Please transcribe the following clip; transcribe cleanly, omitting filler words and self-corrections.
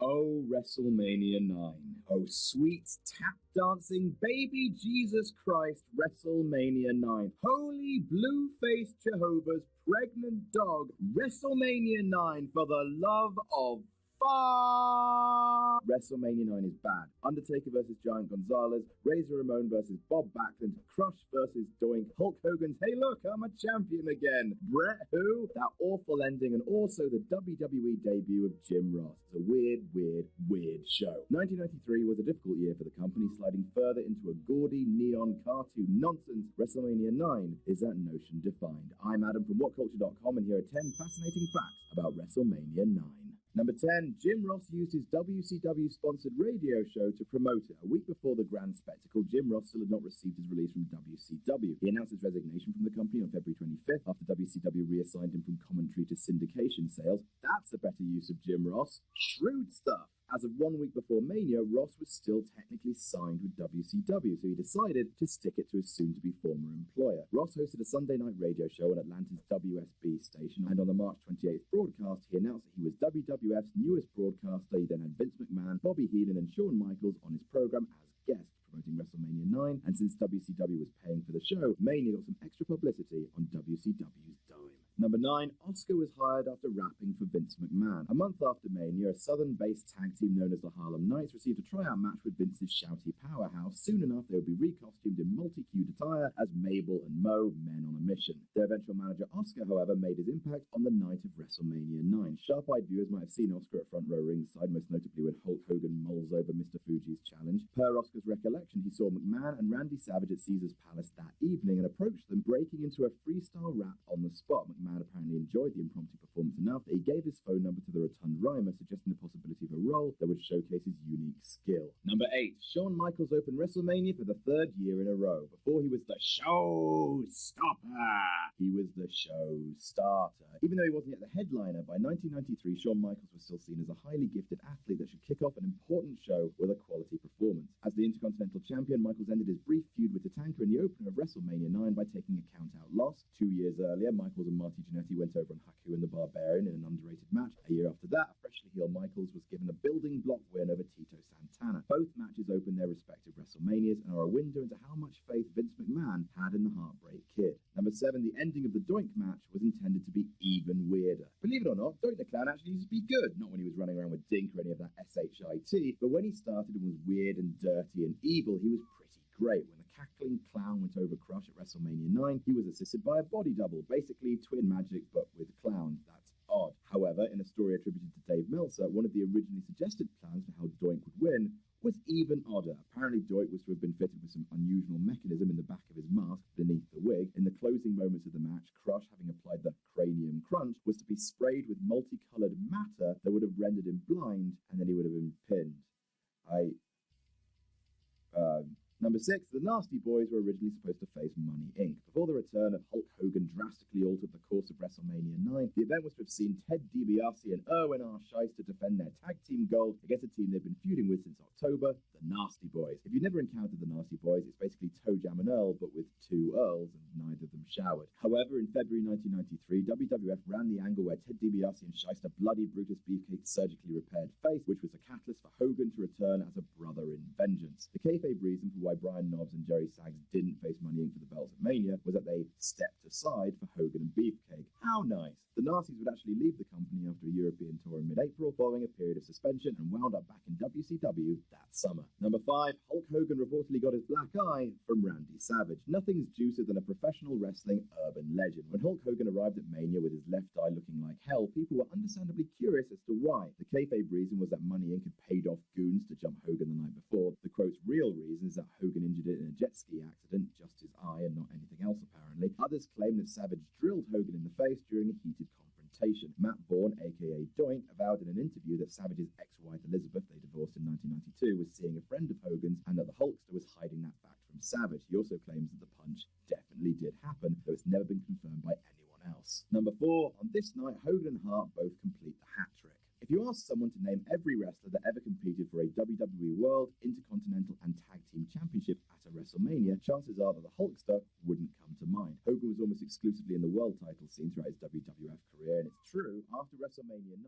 Oh, WrestleMania 9. Oh, sweet tap-dancing baby Jesus Christ, WrestleMania 9. Holy blue-faced Jehovah's pregnant dog, WrestleMania 9 for the love of fuck. WrestleMania 9 is bad. Undertaker versus Giant Gonzalez, Razor Ramon versus Bob Backlund, Crush versus Doink, Hulk Hogan's "Hey look, I'm a champion again," Bret Who, that awful ending, and also the WWE debut of Jim Ross. It's a weird show. 1993 was a difficult year for the company, sliding further into a gaudy neon cartoon nonsense. WrestleMania 9 is that notion defined. I'm Adam from WhatCulture.com, and here are 10 fascinating facts about WrestleMania 9. Number 10, Jim Ross used his WCW-sponsored radio show to promote it. A week before the grand spectacle, Jim Ross still had not received his release from WCW. He announced his resignation from the company on February 25th after WCW reassigned him from commentary to syndication sales. That's a better use of Jim Ross. Shrewd stuff. As of 1 week before Mania, Ross was still technically signed with WCW, so he decided to stick it to his soon-to-be former employer. Ross hosted a Sunday night radio show on Atlanta's WSB station, and on the March 28th broadcast, he announced that he was WWF's newest broadcaster. He then had Vince McMahon, Bobby Heenan, and Shawn Michaels on his program as guests, promoting WrestleMania 9, and since WCW was paying for the show, Mania got some extra publicity on WCW's dime. Number 9, Oscar was hired after rapping for Vince McMahon. A month after Mania, a southern-based tag team known as the Harlem Knights received a tryout match with Vince's shouty powerhouse. Soon enough, they would be recostumed in multi-cued attire as Mabel and Mo, men on a mission. Their eventual manager, Oscar, however, made his impact on the night of WrestleMania 9. Sharp-eyed viewers might have seen Oscar at front row ringside, most notably when Hulk Hogan mulls over Mr. Fuji's challenge. Per Oscar's recollection, he saw McMahon and Randy Savage at Caesar's Palace that evening and approached them, breaking into a freestyle rap on the spot. McMahon apparently enjoyed the impromptu performance enough that he gave his phone number to the rotund rhymer, suggesting the possibility of a role that would showcase his unique skill. Number 8, Shawn Michaels opened WrestleMania for the 3rd year in a row. Before he was the showstopper, he was the show starter. Even though he wasn't yet the headliner, by 1993, Shawn Michaels was still seen as a highly gifted athlete that should kick off an important show with a quality performance. As the Intercontinental Champion, Michaels ended his brief feud with Tatanka in the opener of WrestleMania 9 by taking a count-out loss. 2 years earlier, Michaels and Marty Jannetty went over on Haku and the Barbarian in an underrated match. A year after that, a freshly healed Michaels was given a building block win over Tito Santana. Both matches opened their respective WrestleManias and are a window into how much faith Vince McMahon had in the Heartbreak Kid. Number 7, the ending of the Doink match was intended to be even weirder. Believe it or not, Doink the Clown actually used to be good. Not when he was running around with Dink or any of that SHIT, but when he started and was weird and dirty and evil, he was pretty great. When the cackling clown went over Crush at WrestleMania 9, he was assisted by a body double, basically twin magic but with clowns. That's odd. However, in a story attributed to Dave Meltzer, one of the originally suggested plans for how Doink would win was even odder. Apparently, Doink was to have been fitted with some unusual mechanism in the back of his mask beneath the wig. In the closing moments of the match, Crush, having applied the cranium crunch, was to be sprayed with multicolored matter that would have rendered him blind, and then he would have been pinned. Number 6, the Nasty Boys were originally supposed to face Money Inc. Before the return of Hulk Hogan drastically altered the course of WrestleMania 9, the event was to have seen Ted DiBiase and Erwin R. Shyster defend their tag team gold against a team they've been feuding with since October, the Nasty Boys. If you've never encountered the Nasty Boys, it's basically Toe Jam and Earl, but with 2 Earls, and neither of them showered. However, in February 1993, WWF ran the angle where Ted DiBiase and Shyster bloody Brutus Beefcake's surgically repaired face, which was a catalyst for Hogan to return as a brother in vengeance. The kayfabe reason for why Brian Knobbs and Jerry Saggs didn't face Money Inc. for the belts at Mania was that they stepped aside for Hogan and Beefcake. How nice! The Nasties would actually leave the company after a European tour in mid-April, following a period of suspension, and wound up back in WCW that summer. Number 5, Hulk Hogan reportedly got his black eye from Randy Savage. Nothing's juicier than a professional wrestling urban legend. When Hulk Hogan arrived at Mania with his left eye looking like hell, people were understandably curious as to why. The kayfabe reason was that Money Inc. had paid off goons to jump Hogan the night before. The quote's real reason is that Hogan injured it in a jet ski accident, just his eye and not anything else apparently. Others claim that Savage drilled Hogan in the face during a heated confrontation. Matt Vaughn, aka Doink, avowed in an interview that Savage's ex-wife Elizabeth, they divorced in 1992, was seeing a friend of Hogan's and that the Hulkster was hiding that fact from Savage. He also claims that the punch definitely did happen, though it's never been confirmed by anyone else. Number 4, on this night, Hogan and Hart both complete the hat trick. If you ask someone to name every wrestler that ever competed for a WWE World, Intercontinental and Tag Team Championship at a WrestleMania, chances are that the Hulkster wouldn't come to mind. Hogan was almost exclusively in the world title scene throughout his WWF career, and it's true, after WrestleMania 9...